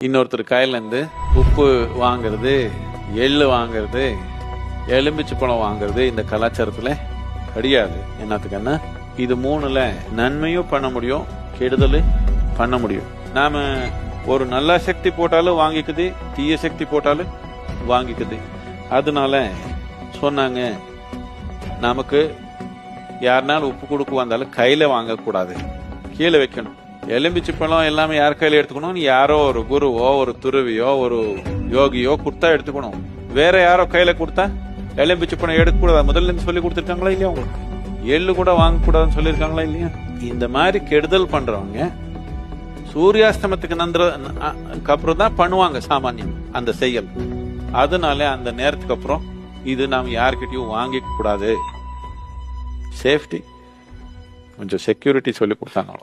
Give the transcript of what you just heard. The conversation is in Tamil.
இன்னொருத்தர் கையிலேருந்து உப்பு வாங்குறது, எள்ளு வாங்குறது, எலும்பிச்சு பழம் வாங்குறது இந்த கலாச்சாரத்துல கிடையாது. என்னத்துக்குன்னா இது மூணுல நன்மையும் பண்ண முடியும், கெடுதல் பண்ண முடியும். நாம ஒரு நல்ல சக்தி போட்டாலும் வாங்கிக்குது, தீய சக்தி போட்டாலும் வாங்கிக்குது. அதனால சொன்னாங்க, நமக்கு யாருனாலும் உப்பு கொடுக்க வந்தாலும் கையில வாங்கக்கூடாது, கீழே வைக்கணும். எலும்பிச்சு பழம் எல்லாமே யார் கையில எடுத்துக்கணும்? யாரோ ஒரு குருவோ ஒரு துறவியோ ஒரு யோகியோ கொடுத்தா எடுத்துக்கணும். வேற யாரோ கையில கொடுத்தா எலும்பிச்சு பழம் எடுக்கக்கூடாது முதல்ல இருந்து சொல்லி கொடுத்துருக்காங்களா இல்லையா? உங்களுக்கு எள்ளு கூட வாங்கக்கூடாதுன்னு சொல்லியிருக்காங்களா இல்லையா? இந்த மாதிரி கெடுதல் பண்றவங்க சூரியாஸ்தமத்துக்கு அப்புறம் தான் பண்ணுவாங்க சாமானியம் அந்த செயல். அதனால அந்த நேரத்துக்கு அப்புறம் இது நாம் யாருக்கிட்டையும் வாங்கிக்க கூடாது. சேஃப்டி கொஞ்சம் செக்யூரிட்டி சொல்லி கொடுத்தாங்க.